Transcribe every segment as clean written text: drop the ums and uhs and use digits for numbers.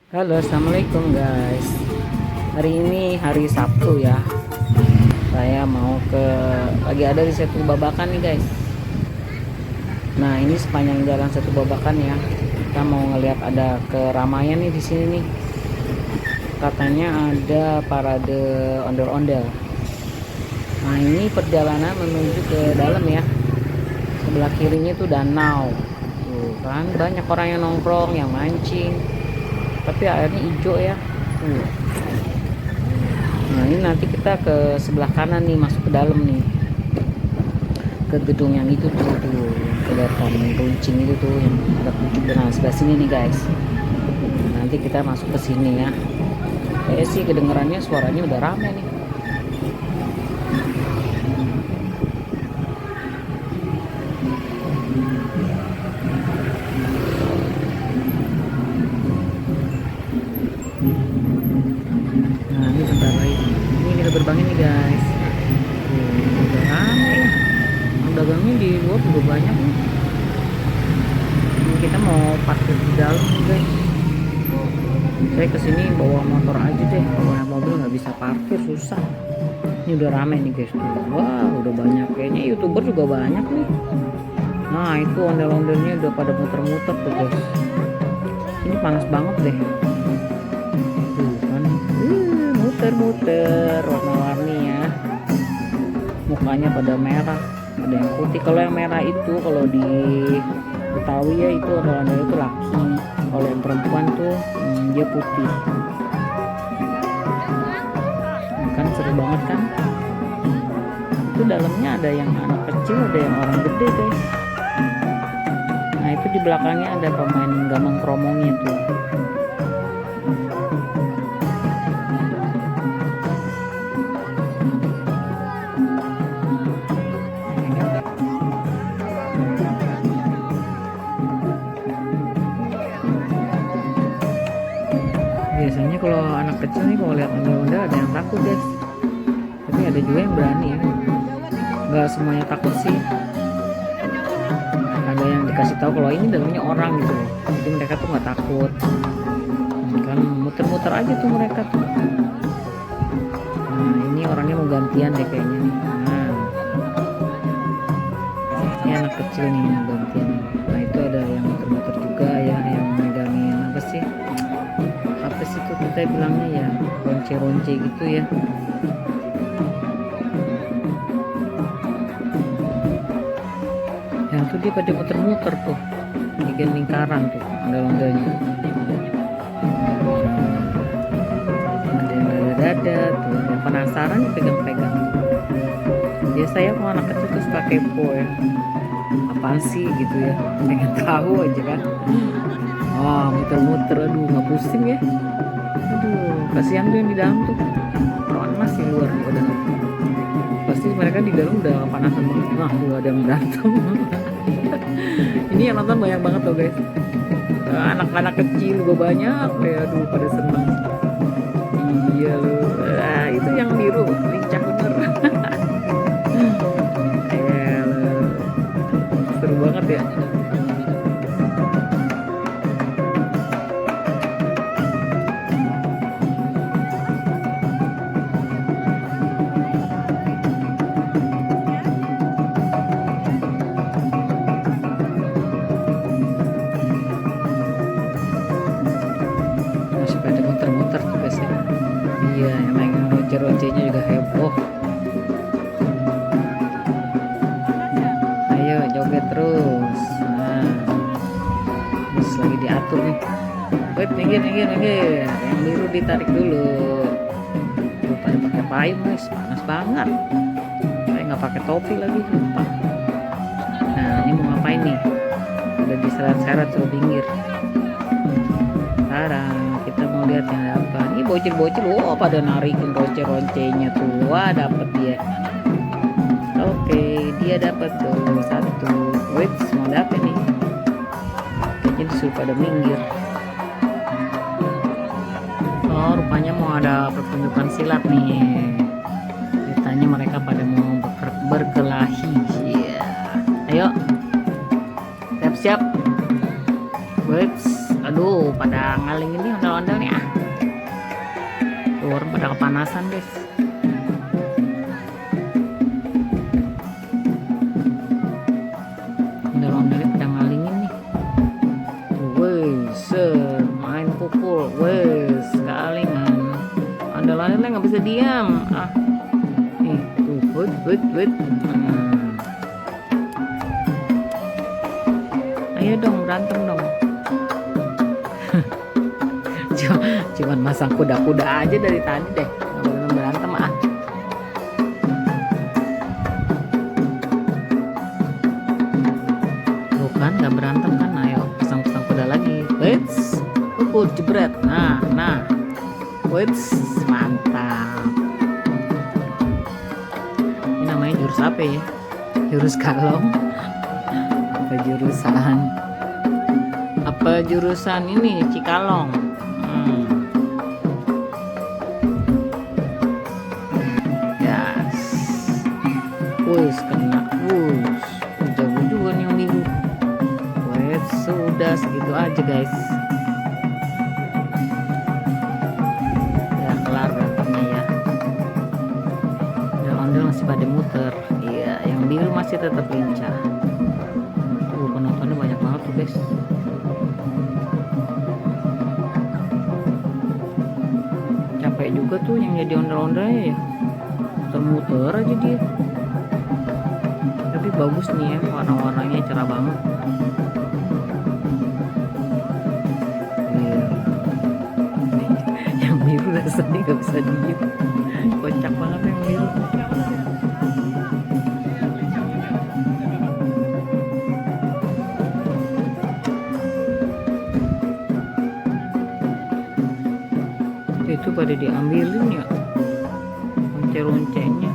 Halo, assalamualaikum guys. Hari ini hari Sabtu ya. Saya mau lagi ada di Setu Babakan nih guys. Nah, ini sepanjang jalan Setu Babakan ya. Kita mau ngelihat ada keramaian nih di sini nih. Katanya ada parade ondel-ondel. Nah, ini perjalanan menuju ke dalam ya. Sebelah kirinya tuh danau. Tuh kan banyak orang yang nongkrong, yang mancing. Tapi airnya hijau ya. Nah, ini nanti kita ke sebelah kanan nih, masuk ke dalam nih, ke gedung yang itu tuh kelihatan runcing itu tuh yang ada pucuk. Nah, sebelah sini nih guys. Nanti kita masuk ke sini ya. Kayak sih kedengarannya suaranya udah rame nih. Nah, ini bentar lagi. Ini kita gerbangnya nih guys. Udah rame ya. Dagangnya di luar juga banyak nih. Ini kita mau parkir di dalam nih guys. Saya kesini bawa motor aja deh. Kalau naik mobil nggak bisa parkir, susah. Ini udah rame nih guys. Wah, udah banyak. Kayaknya YouTuber juga banyak nih. Nah, itu ondel-ondelnya udah pada muter-muter tuh guys. Ini panas banget deh. Tuh kan. Muter-muter warna-warni ya. Mukanya pada merah, ada yang putih. Kalau yang merah itu kalau di Betawi ya itu ondel-ondel itu laki. Kalau yang perempuan tuh dia putih. Kan seru banget kan. Itu dalamnya ada yang anak kecil, ada yang orang gede guys. Nah, itu di belakangnya ada pemain gambang kromongnya tuh. Biasanya kalau anak kecil nih kalau lihat ondel-ondel ada yang takut guys, tapi ada juga yang berani ya. Nggak semuanya takut sih, ada yang dikasih tahu kalau ini dalamnya orang gitu, jadi mereka tuh nggak takut. Kan muter-muter aja tuh mereka tuh. Nah, ini orangnya mau gantian deh kayaknya nih. Nah, ini anak kecil nih mau gantian. Nah, itu ada yang muter-muter juga ya, yang megangin apa sih itu kita bilangnya ya, ronce-ronce gitu ya. Yang tuh dia pada muter-muter tuh, bikin lingkaran tuh ondel-ondelnya. Ada yang dada-dada tuh, yang penasaran pegang-pegang. Biasa ya kalau anak kecil tuh suka kepo ya, apaan sih gitu ya, pengen tahu aja kan. Wah, muter-muter, aduh nggak pusing ya. Aduh, kasihan tuh yang di dalam tuh. Orang masih luar nih udah. Pasti mereka di dalam udah kepanasan banget. Nah, tuh ada yang berantem. Ini yang nonton banyak banget loh guys. Anak-anak kecil juga banyak. Aduh, pada seneng. Iya loh. Itu yang biru, lincah bener. Seru banget ya. Pada muter-muter tuh guys ya. Iya, yang main ronce-roncenya juga heboh. Ayo joget terus. Nah, terus lagi diatur nih. Wait, minggir. Yang biru ditarik dulu. Tuh, pada pakai payung guys, panas banget. Saya nggak pakai topi lagi, lupa. Nah, ini mau ngapain nih? Udah diseret-seret suruh pinggir. Sekarang kita mau lihat yang apa. Ini bocil-bocil, wah pada narikin ronce-roncenya tuh. Wah, dapet dia. Oke, dia dapat tuh satu. Wait, mau dapet nih. Kayaknya disuruh pada minggir. Oh, rupanya mau ada pertunjukan silat nih. Ceritanya mereka pada mau berkelahi. Ayo, siap-siap. Wait, aduh. Aduh, pada ngaling ini ondel-ondel nih ah. Tuh, orang pada kepanasan guys. Ondel-ondelnya pada ngalingin nih. Wes, main pukul. Wes, ngalingan. Ondel-ondelnya nggak bisa diam. Ah, nih, tuh, wait. Ayo dong, berantem dong. Cuman masang kuda-kuda aja dari tadi deh, nggak berantem ah. Tuh kan nggak berantem kan, ayo pasang kuda lagi. Wits, jebret. Nah, wits, mantap. Ini namanya jurus apa ya? Jurus kalong. Apa jurusan ini Cikalong? Yes. Wus kena. Jago juga nih yang biru. Wes, sudah segitu aja guys. Ya kelar berantemnya ya. Ondel-ondel masih pada muter. Iya, yang biru masih tetap lincah. Penontonnya banyak banget tuh guys. Capek juga tuh yang jadi ondel-ondelnya ya, muter-muter aja dia. Tapi bagus nih ya, warna-warnanya cerah banget. Iya. Yang biru rasanya gak bisa diem, kocak banget yang biru. Itu pada diambilin ya lonce-loncenya.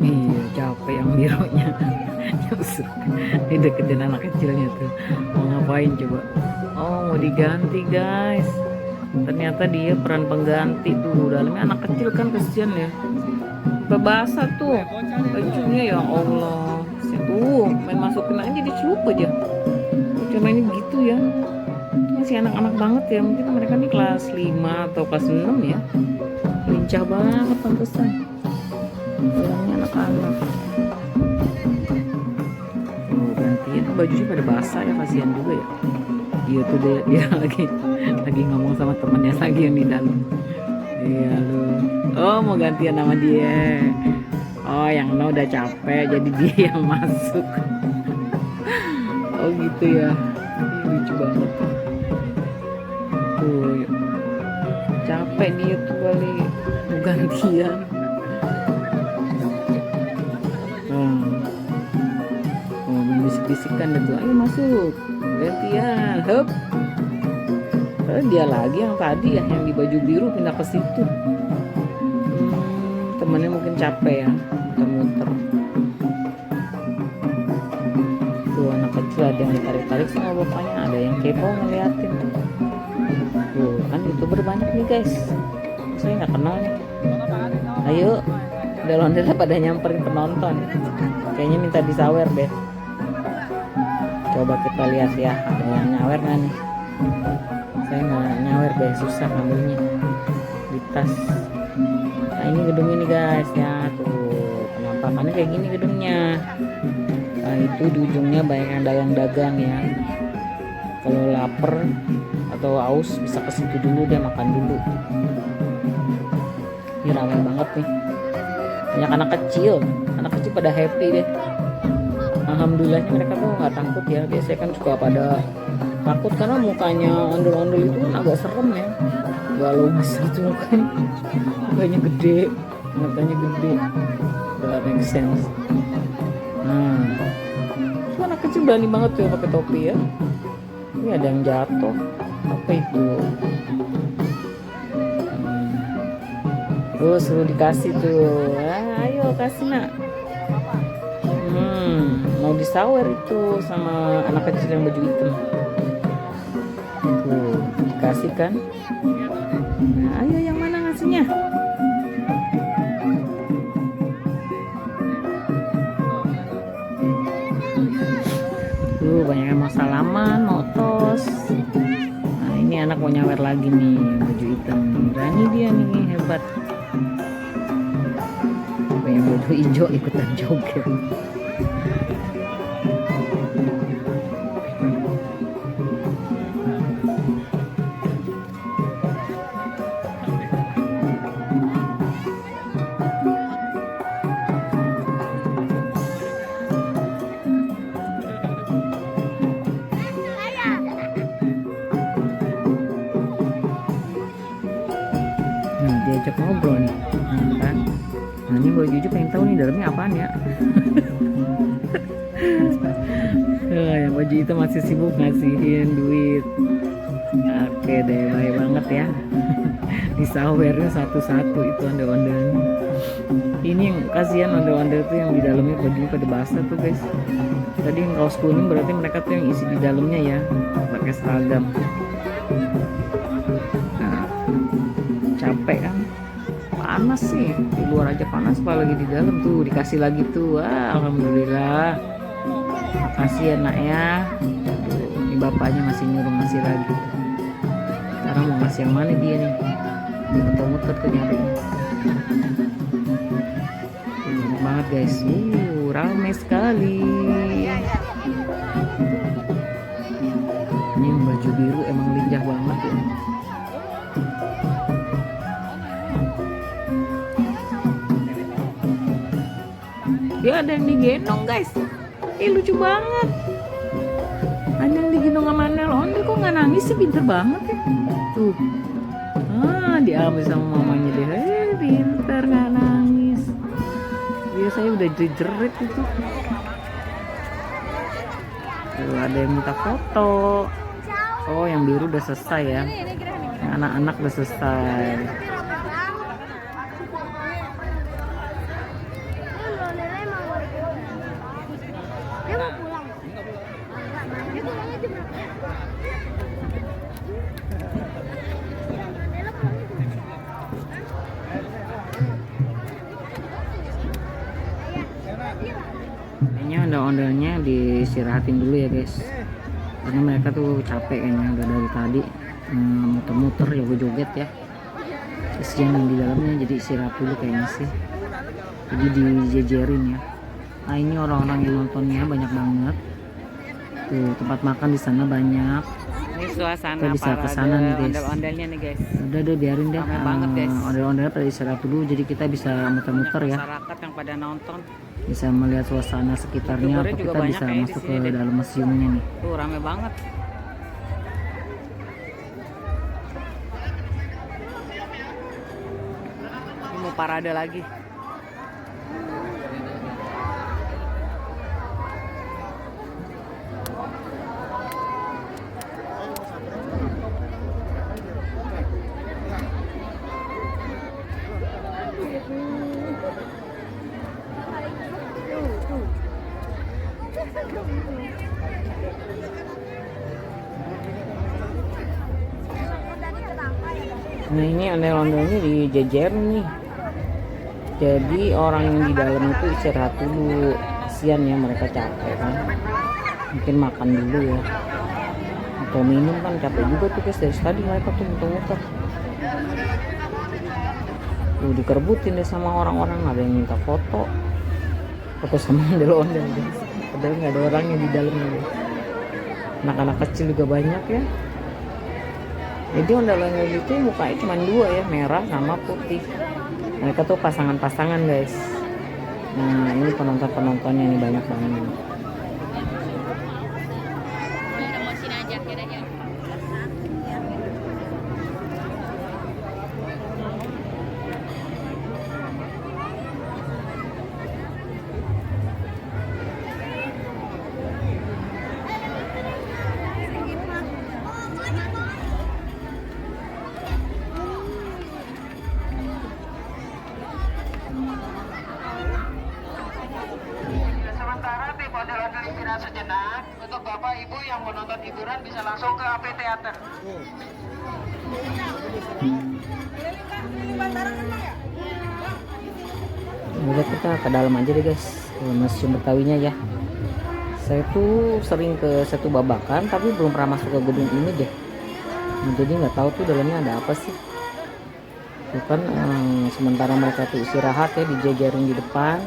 Iya, capek yang birunya. Ini deketin anak kecilnya tuh. Mau ngapain coba? Oh, mau diganti guys. Ternyata dia peran pengganti tuh. Dalamnya anak kecil kan, kesian ya. Udah basah tuh bajunya, ya Allah. Tuh main masukin aja dicelup aja. Cuma ini gitu ya, masih anak-anak banget ya, mungkin mereka nih kelas 5 atau kelas 6 ya. Lincah banget pantesan bilangnya anak-anak. Oh, gantiin bajunya pada basah ya, kasihan juga ya. Iya tuh dia lagi ngomong sama temannya lagi yang di dalam. Iya lu. Oh, mau gantian sama dia. Oh, yang udah capek jadi dia yang masuk. Oh gitu ya. Lucu banget. Tuh, capek dia tuh kali mau gantian. Oh, bisik-bisikan deh tuh, ayo masuk gantian, hop. Dia lagi yang tadi ya, yang di baju biru pindah ke situ. Temennya mungkin capek ya, muter-muter. Tuh anak kecil ada yang ditarik-tarik sama bapaknya, ada yang kepo ngeliatin. Tuh kan YouTuber banyak nih guys, saya nggak kenal nih. Ayo, ondel-ondel pada nyamperin penonton. Kayaknya minta disawer deh. Coba kita lihat ya, ada yang nyawer nggak nih? Saya nggak nyawer deh, susah ngambilnya di tas. Nah ini gedung ini guys ya, tuh penampakannya kayak gini gedungnya. Nah itu di ujungnya banyak yang dagang-dagang ya. Kalau lapar atau haus bisa ke situ dulu deh, makan dulu. Ini ramai banget nih, banyak anak kecil pada happy deh. Alhamdulillahnya mereka tuh nggak takut ya. Biasanya kan suka pada takut karena mukanya ondel-ondel itu kan agak serem ya, nggak logis gitu mukanya gede, matanya gede, nggak make sense. Nah itu anak kecil berani banget tuh pakai topi ya. Ini ada yang jatuh, apa itu? Terus suruh dikasih tuh, ayo kasih nak. Mau disawer itu sama anak kecil yang baju hitam. Tuh dikasih kan. Nah, ayo yang mana ngasihnya? banyak yang mau salaman, mau tos. Nah ini anak mau nyawer lagi nih, baju hitam. Berani dia nih, hebat. Yang baju hijau ikutan joget. Diajak ngobrol nih, kan? Nah ini gue jujur pengen tahu nih dalamnya apaan ya. Yang baju itu masih sibuk ngasihin duit. Oke deh, baik banget ya. Disawernya satu-satu itu ondel-ondelnya. Ini yang kasihan ondel-ondel tuh yang di dalamnya bajunya pada basah tuh guys. Tadi yang kaos kuning berarti mereka tuh yang isi di dalamnya ya, pakai seragam. Nah, capek kan? Panas sih, di luar aja panas, apalagi di dalam tuh dikasih lagi tuh. Wah, alhamdulillah. Makasih ya nak ya. Ini bapaknya masih nyuruh ngasih lagi. Sekarang mau ngasih yang mana dia nih? Dia muter-muter tuh nyari. Enak banget guys. Ramai sekali. Ini yang baju biru emang lincah banget ya. Ya ada yang digendong guys. Lucu banget. Ada yang digendong sama ondel-ondel, kok nggak nangis sih, pinter banget ya. Tuh. Diambil sama mamanya deh. Pinter nggak nangis. Biasanya udah jerit itu. Tuh ada yang minta foto. Oh yang biru udah selesai ya. Anak-anak udah selesai. Kayaknya ondel-ondelnya diistirahatin dulu ya guys, karena mereka tuh capek kayaknya udah dari tadi muter-muter joget-joget ya. Kesian yang di dalamnya, jadi istirahat dulu kayaknya sih, jadi dijejerin ya. Nah ini orang-orang yang nontonnya banyak banget tuh, tempat makan di sana banyak. Ini suasana kita bisa kesana nih guys, ondel-ondelnya nih guys. Udah biarin deh, ondel-ondelnya pada istirahat dulu, jadi kita bisa muter-muter ya, masyarakat yang pada nonton bisa melihat suasana sekitarnya, atau kita bisa masuk ke dalam museumnya nih. Tuh rame banget. Ini mau parade lagi. Nah ini ondel-ondelnya dijejer nih, jadi orang yang di dalam itu istirahat dulu, kasian ya mereka capek kan, mungkin makan dulu ya, atau minum kan, capek juga tuh guys dari tadi mereka tuh muter-muter. Tuh dikerbutin deh sama orang-orang, ada yang minta foto sama ondel-ondel guys, padahal nggak ada orangnya di dalamnya guys. Anak-anak kecil juga banyak ya. Jadi ondel-ondel itu mukanya cuma dua ya, merah sama putih. Mereka tuh pasangan-pasangan guys. Nah ini penonton-penontonnya nih banyak banget. Sejenak untuk Bapak Ibu yang menonton hiburan bisa langsung ke AP Theater. Udah kita ke dalam aja deh guys, Museum Betawinya ya. Saya tuh sering ke Setu Babakan tapi belum pernah masuk ke gedung ini deh. Nah, jadi nggak tahu tuh dalamnya ada apa sih. Tuh kan sementara mereka tuh istirahat ya dijajarin di depan,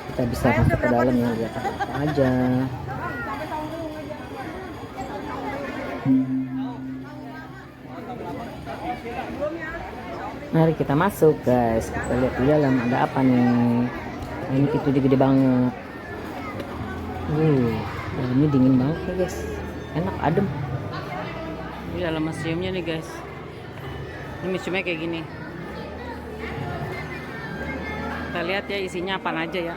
kita bisa masuk ke dalam ya, lihat ada apa aja. Mari kita masuk guys, kita lihat di dalam ada apa nih. Nah, ini pintu gede banget. Dalamnya dingin banget nih guys, enak adem. Ini dalam museumnya nih guys. Ini museumnya kayak gini. Kita lihat ya isinya apa aja ya.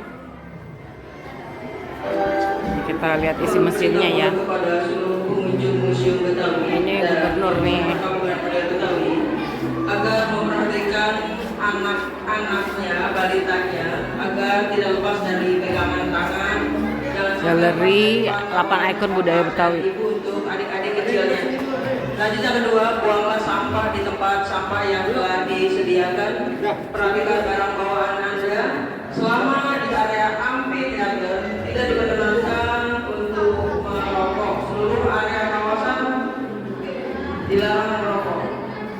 Ini kita lihat isi museumnya ya. Ini gubernur nih. Agar memperhatikan anak-anaknya, balitanya, agar tidak lepas dari pegangan tangan. Galeri 8 ikon budaya Betawi. Ibu untuk adik-adik kecilnya. Lanjutan kedua, buanglah sampah di tempat sampah yang telah disediakan. Perhatikan barang bawaan Anda. Selama di area amphitheater tidak diperkenankan untuk merokok. Seluruh area kawasan dilarang merokok.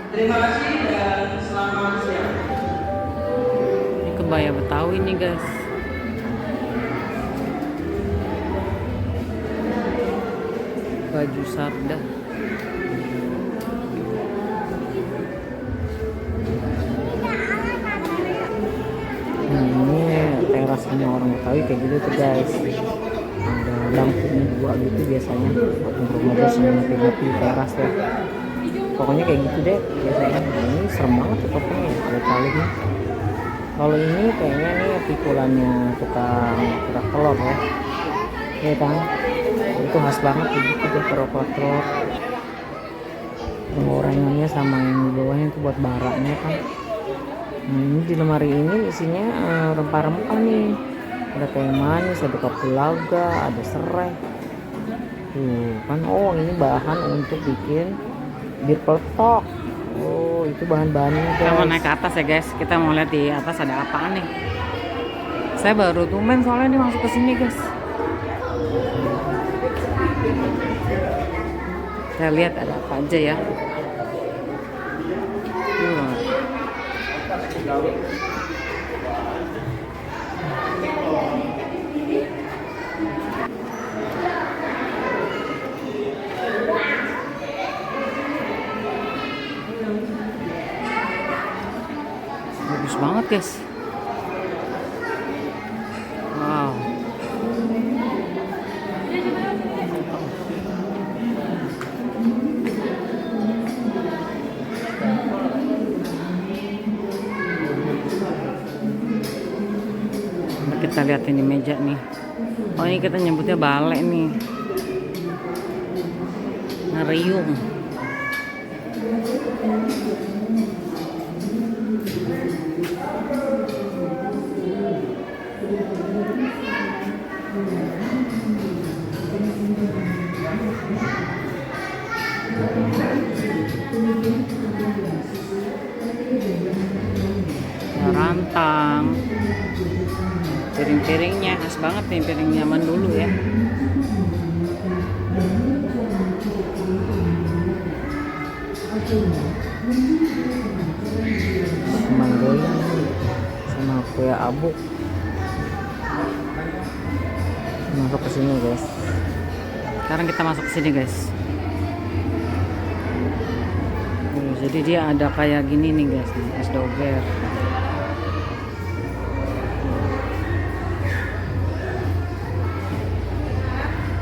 Terima kasih dan selamat siang. Ini kebaya Betawi nih guys. Baju sarda. Ini terasnya orang Betawi kayak gitu tuh guys. Ada bangkunya dua gitu biasanya buat ngobrol-ngobrol sama ngopi-ngopi di teras ya. Pokoknya kayak gitu deh biasanya. Ini serem banget tuh pokoknya ada calegnya. Kalau ini kayaknya nih pikulannya tukang kerak telur ya. Ya kan? Itu khas banget begitu deh kerak telur. Penggorengannya sama yang di bawahnya itu buat baraknya kan. Nah, ini di lemari ini isinya rempah-rempah nih. Ada kayu manis, ada kapulaga, ada serai. Tuh kan, oh ini bahan untuk bikin bir peletok. Oh itu bahan-bahannya guys. Kita mau naik ke atas ya guys. Kita mau lihat di atas ada apaan nih. Saya baru tumben soalnya nih masuk ke sini guys. Kita lihat ada apa aja ya. Bagus banget guys. Wow. Kita lihat ini meja nih. Oh ini kita nyebutnya balek nih. Ngeriung. Rantang. Piring-piringnya khas banget nih, piring zaman dulu ya. Manggonya sama kue abu. Masuk ke sini guys. Sekarang kita masuk ke sini guys. Jadi dia ada kayak gini nih guys, es doger.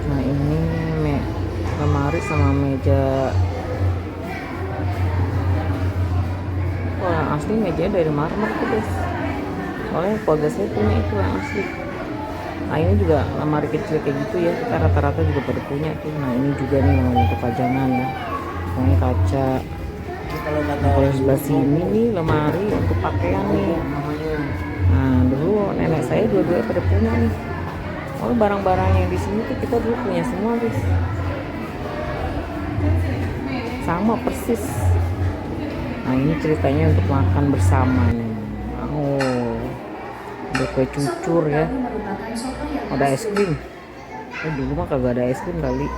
Nah ini lemari sama meja. Oh yang asli mejanya dari marmer tuh guys. Soalnya keluarga saya punya itu yang asli. Nah ini juga lemari kecil kayak gitu ya. Kita rata-rata juga pada punya tuh. Nah ini juga nih untuk pajangan ya. Ini kaca. Kalau sebelah sini nih lemari untuk pakaian nih. Nah dulu nenek saya dua-duanya pada punya nih. Oh barang-barang yang di sini tuh kita dulu punya semua guys. Sama persis. Nah ini ceritanya untuk makan bersama nih. Oh ada kue cucur ya. Ada es krim. Dulu mah kagak ada es krim kali.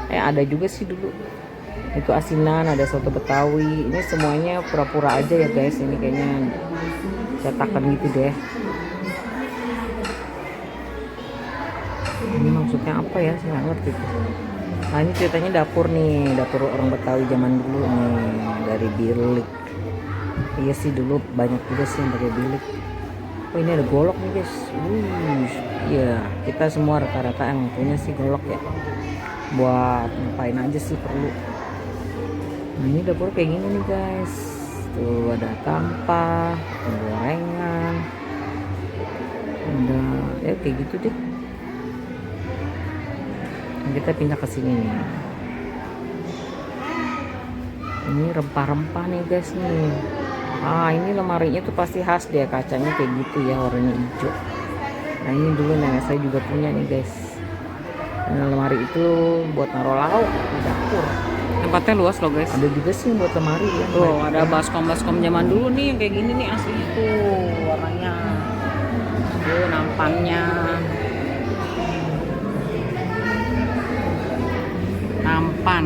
Ada juga sih dulu. Itu asinan, ada soto Betawi. Ini semuanya pura-pura aja ya guys. Ini kayaknya cetakan gitu deh. Ini maksudnya apa ya? Saya nggak ngerti tuh. Nah ini ceritanya dapur nih, dapur orang Betawi zaman dulu nih, dari bilik. Iya sih dulu banyak juga sih yang pakai bilik. Oh ini ada golok nih guys. Iya kita semua rata-rata yang punya sih golok ya. Buat ngapain aja sih perlu. Nah ini dapur kayak gini nih guys. Tuh ada tampah, ada gorengan, ada ya kayak gitu deh. Nah, kita pindah ke sini nih. Ini rempah-rempah nih guys nih. Ini lemarinya tuh pasti khas deh, kacanya kayak gitu ya, warnanya hijau. Nah ini dulu nenek saya juga punya nih guys. Nah, lemari itu buat naruh lauk di dapur. Tempatnya luas loh guys. Ada juga sih buat lemari ya. Tuh ada baskom-baskom zaman dulu nih yang kayak gini nih, asli tuh warnanya. Tuh nampannya. Nampan.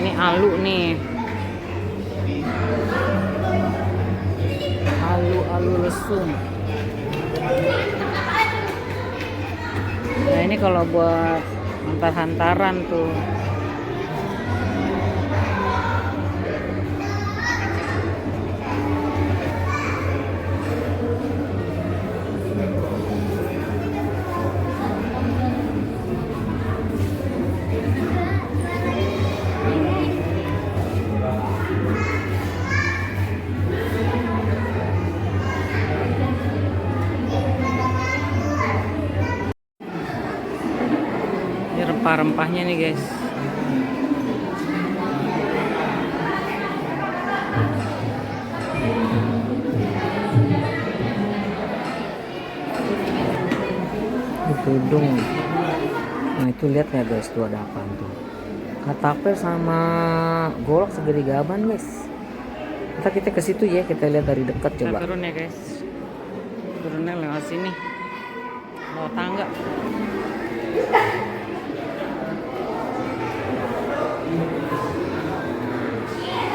Ini alu nih. Alu lesung. Nah ini kalau buat hantar-hantaran tuh. Ini rempah-rempahnya nih guys. Tudung. Nah itu lihat ya guys, tuh ada apa tuh? Katapel sama golok segede gaban guys. Kita ke situ ya, kita lihat dari dekat Kita coba. turun ya guys. Turunnya lewat sini. Lewat tangga.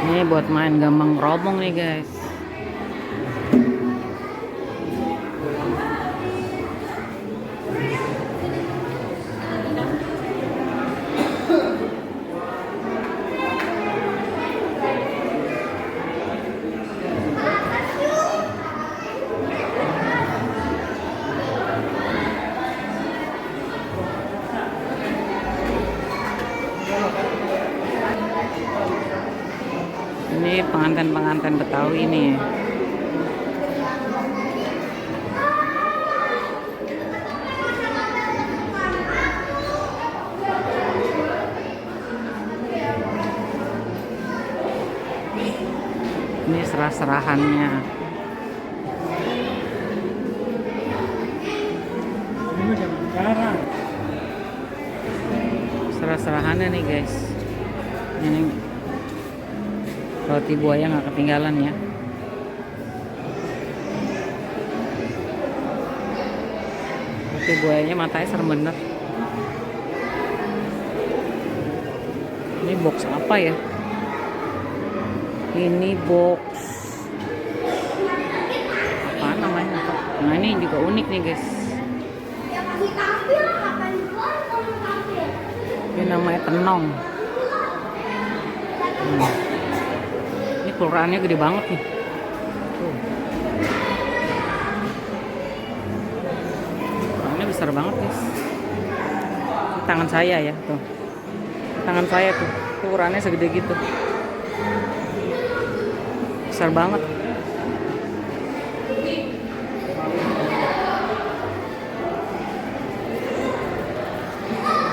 Ini buat main gambang keromong nih guys. Ini pengantin-pengantin Betawi nih. Ini serah-serahannya. Serah-serahannya nih guys. Ini roti buaya nggak ketinggalan ya. Roti buayanya matanya serem bener. Ini box apa ya? Ini box apa namanya? Nah ini juga unik nih guys. Ini namanya tenong. Ini kelurahannya gede banget nih. Kelurahannya besar banget guys. Ini tangan saya ya tuh. Tangan saya tuh. Kelurahannya segede gitu. Besar banget.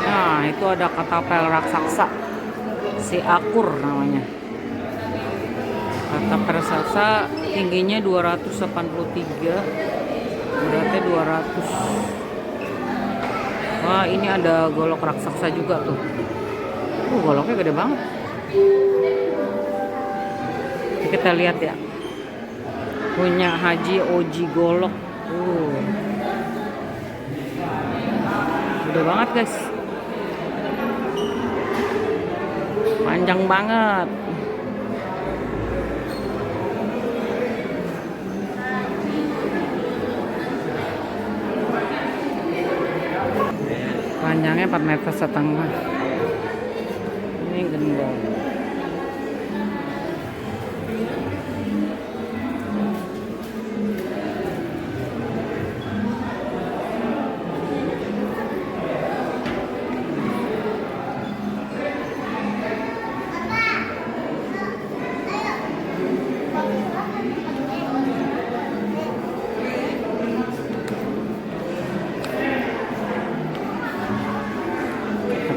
Nah itu ada katapel raksasa. Si Akur namanya. Katapel raksasa tingginya 283, beratnya 200. Wah ini ada golok raksasa juga tuh. Goloknya gede banget. Kita lihat ya. Punya Haji Oji Golok. Gede banget guys. Panjang banget. Panjangnya 4,5 meter. Ini gendong.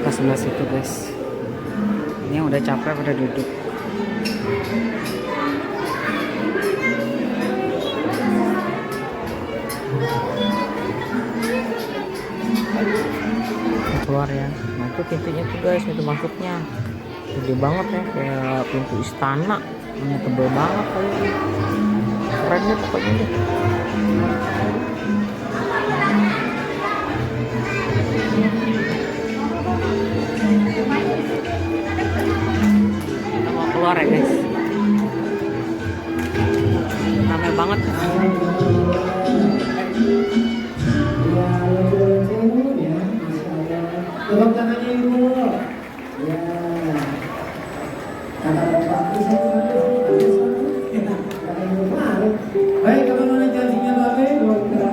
Ke sebelah situ guys. Ini yang udah capek pada duduk. Keluar ya. Nah itu pintunya tuh guys, pintu masuknya gede banget ya, kayak pintu istana. Ini tebel banget kayaknya. Keren deh pokoknya deh. Kita mau keluar ya guys. Ramai banget. Tolong tangannya ibu. Ya. Baik, kapan mana janjinya Babe?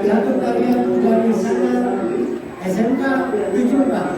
Satu tarian dari sana SMK 7 Pak.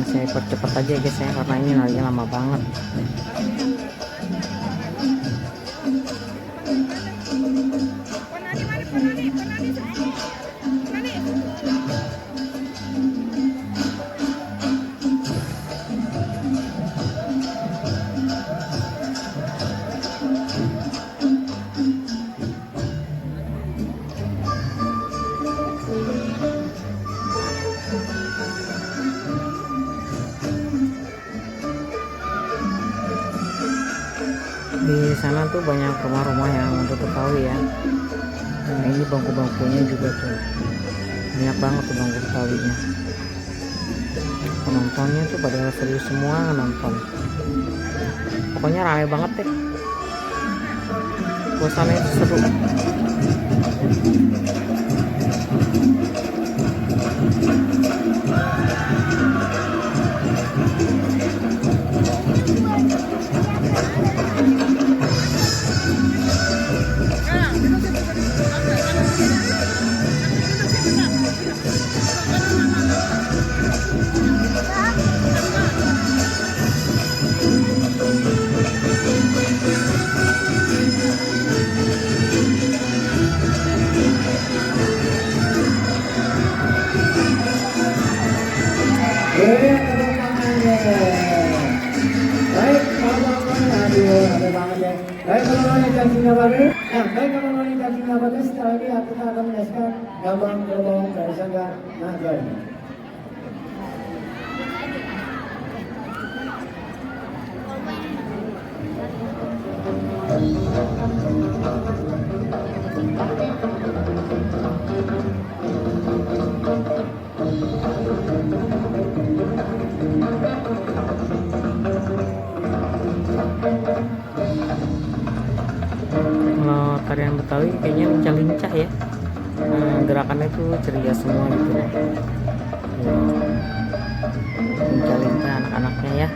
Saya percepat aja guys ya, karena ini lagi lama banget. Di sana tuh banyak rumah-rumah yang untuk Betawi ya. Nah ini bangku-bangkunya juga tuh banyak banget tuh bangku Betawinya. Penontonnya tuh pada serius semua nonton. Pokoknya ramai banget deh. Suasananya itu seru. Baik, aduh, ada banget ya. Baik, kalau mau janjinya Babe. Nah, baik kalau mau janjinya Babe, setelah ini kita akan menyaksikan gambar gelombang dari Sanggar Nagai. Kalau tarian Betawi kayaknya lincah-lincah ya. Gerakannya tuh ceria semua gitu. Lincah-lincah anak-anaknya ya.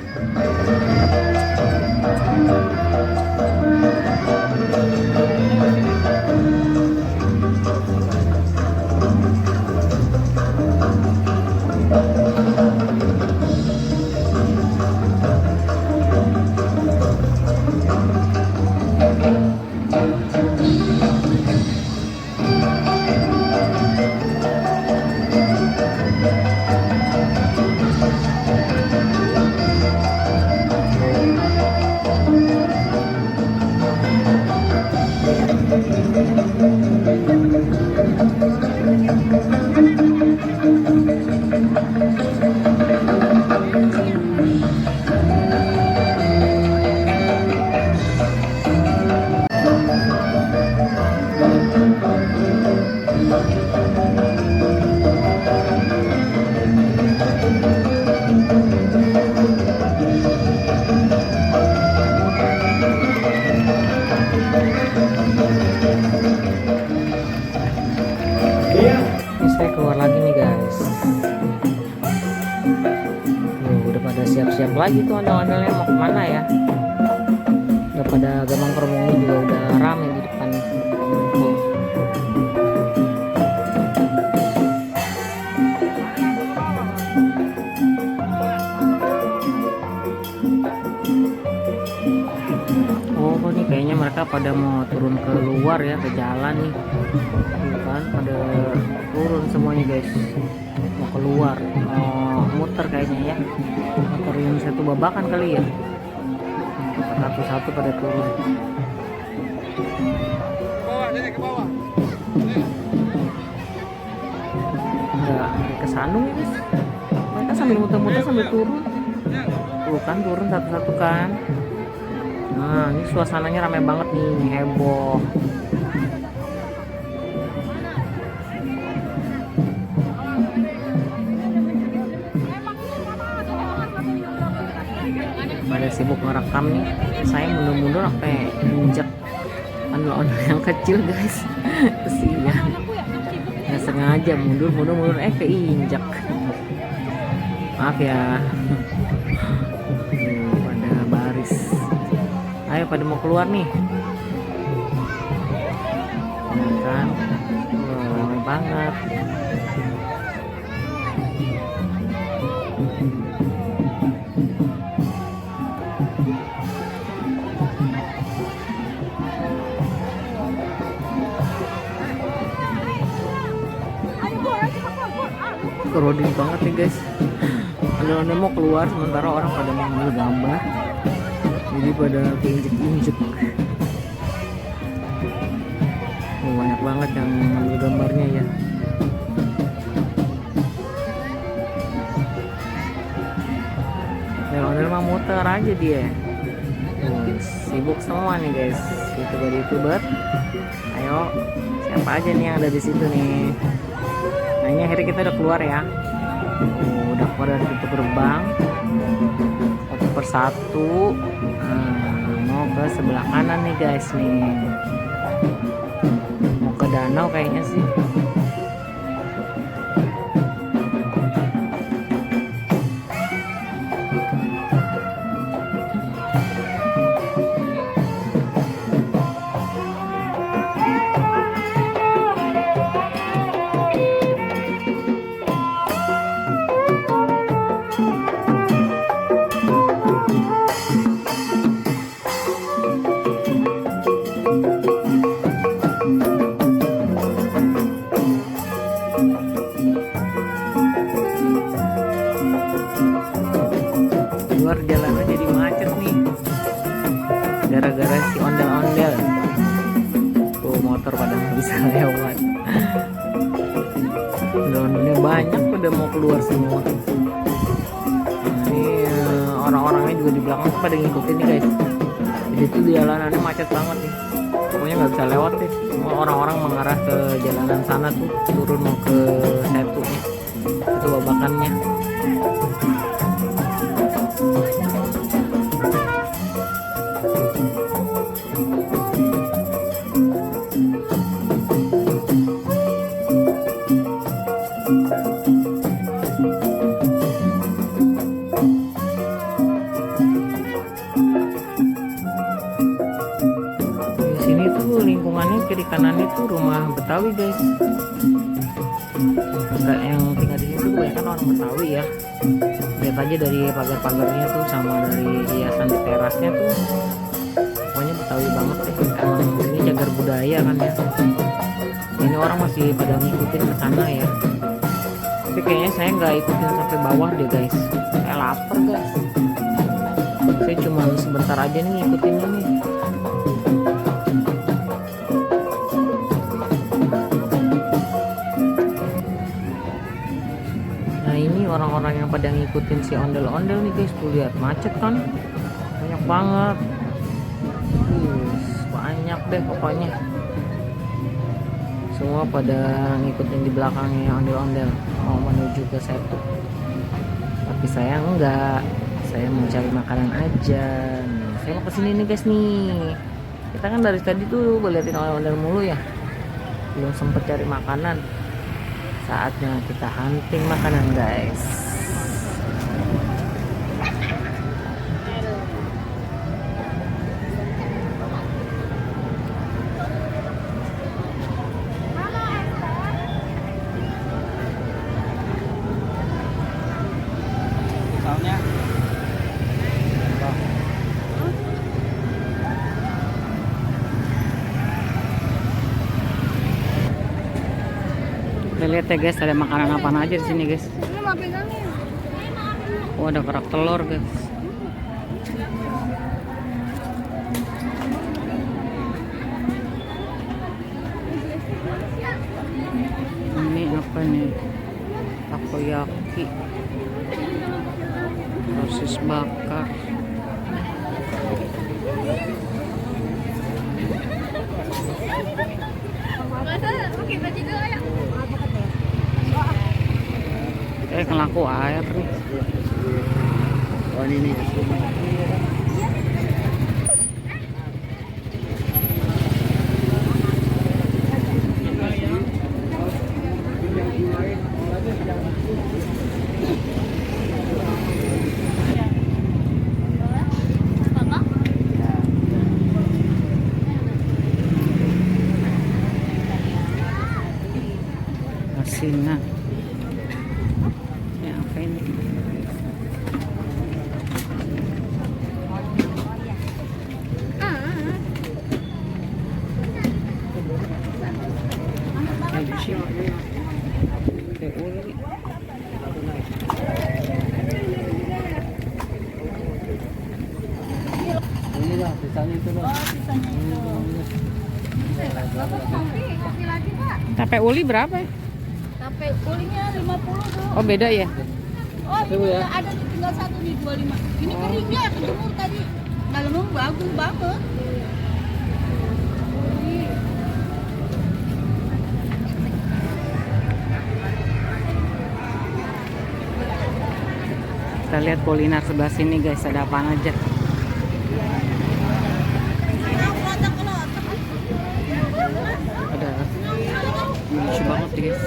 Tuh, udah pada siap-siap lagi tuh ondel-ondelnya mau kemana ya. Udah pada Gambang Kromongnya juga udah rame di depan. Tuh. Oh nih kayaknya mereka pada mau turun ke luar ya, ke jalan nih. Tuh kan pada turun semuanya guys, mau keluar, mau muter kayaknya ya, muterin satu babakan kali ya, satu-satu pada turun. Enggak ke Sandung ya guys, mereka sambil muter-muter sambil turun. Tuh kan turun satu-satu kan. Nah ini suasananya ramai banget nih, heboh. Pada sibuk ngerekam nih, saya mundur-mundur sampai injek ondel-ondel yang kecil guys. Kesian, nggak sengaja mundur keinjak. Maaf ya. Pada baris, ayo pada mau keluar nih. Nah, kan ramai banget. Keroding banget nih guys, ondel-ondel mau keluar sementara orang pada mau ngambil gambar, jadi pada keinjek-injek. Banyak banget yang ngambil gambarnya ya. Ondel-ondel mah muter aja dia. Sibuk semua nih guys, youtuber. Ayo, siapa aja nih yang ada di situ nih? Nah ini akhirnya kita udah keluar ya. Udah keluar dari pintu gerbang, satu persatu. Mau ke sebelah kanan nih guys nih. Mau ke danau kayaknya sih. Luar jalanan jadi macet nih gara-gara si ondel-ondel. Tuh motor pada nggak bisa lewat. Ondel-ondelnya banyak, pada mau keluar semua. Nah, ini orang-orangnya juga di belakang tuh pada ngikutin nih guys. Jadi tuh jalanannya macet banget nih, pokoknya nggak bisa lewat deh. Semua orang-orang mengarah ke jalanan sana tuh, turun mau ke setunya, itu babakannya. Lingkungannya kiri kanannya tuh rumah Betawi guys. Enggak, yang tinggal di sini tuh kebanyakan orang Betawi ya. Lihat aja dari pagar-pagarnya tuh sama dari hiasan di terasnya tuh, pokoknya Betawi banget deh. Emang ini jagar budaya kan ya. Ini orang masih pada ngikutin ke sana ya. Tapi kayaknya saya nggak ikutin sampai bawah deh guys. Saya lapar guys. Saya cuma sebentar aja nih ngikutinnya nih. Orang-orang yang pada ngikutin si ondel-ondel nih guys, tuh lihat macet kan, banyak banget. Banyak deh pokoknya, semua pada ngikutin di belakangnya ondel-ondel mau menuju ke Setu. Tapi saya enggak, saya mau cari makanan aja nih. Saya mau kesini nih guys nih. Kita kan dari tadi tuh ngeliatin ondel-ondel mulu ya, belum sempet cari makanan. Saatnya kita hunting makanan guys. Lihat ya guys, ada makanan apa aja di sini guys. Ini mau pegangin. Oh, ada kerak telur guys. Ini apa nih? Takoyaki. Sosis bakar. Oke, baju dulu ya. Ngelaku air nih. Oh ini nih. Asinan. Ya apa ini? Kayak uli. Ini lah, sisanya itu lah. Kopi lagi, Pak. Tape uli berapa ya? Tape ulinya 50 tuh. Oh beda ya? Oh, ini ada nih, tinggal satu nih 25. Ini keringnya kejemur tadi. Dalamnya bagus banget. Kita lihat kuliner sebelah sini guys, ada apa aja. Ada lucu banget guys.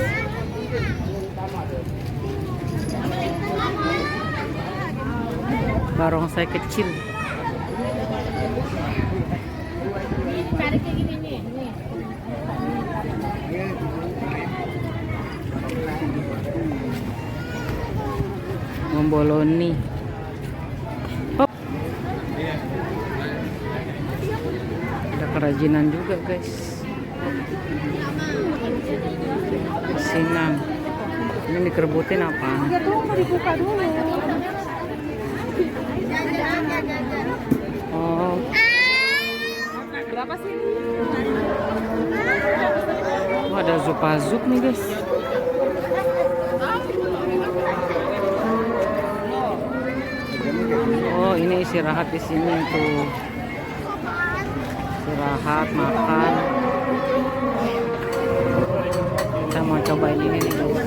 Barongsai kecil. Cari kayak gini nih. Bomboloni. Hop. Ada kerajinan juga guys. Sinang. Ini dikerebutin apa? Tuh mau dibuka dulu. Oh, Berapa sih? oh ada zup nih guys. Oh, ini istirahat di sini tuh. Istirahat, makan. Kita mau cobain ini nih guys.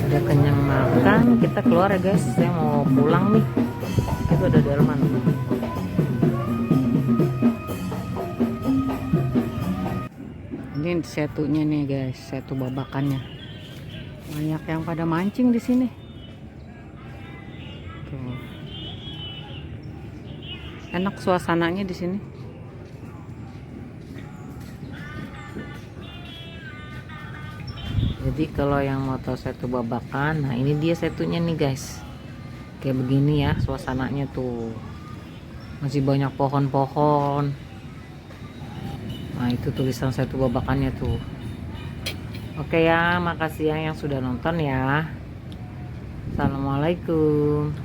Udah kenyang makan, kita keluar ya guys. Saya mau pulang nih. Itu ada delman. Ini setunya nih guys, setu babakannya. Banyak yang pada mancing di sini. Tuh. Enak suasananya di sini. Jadi kalau yang mau tahu setu babakan, nah ini dia setunya nih guys. Kayak begini ya suasananya tuh. Masih banyak pohon-pohon. Nah itu tulisan setu babakannya tuh. Oke ya, makasih yang sudah nonton ya. Assalamualaikum.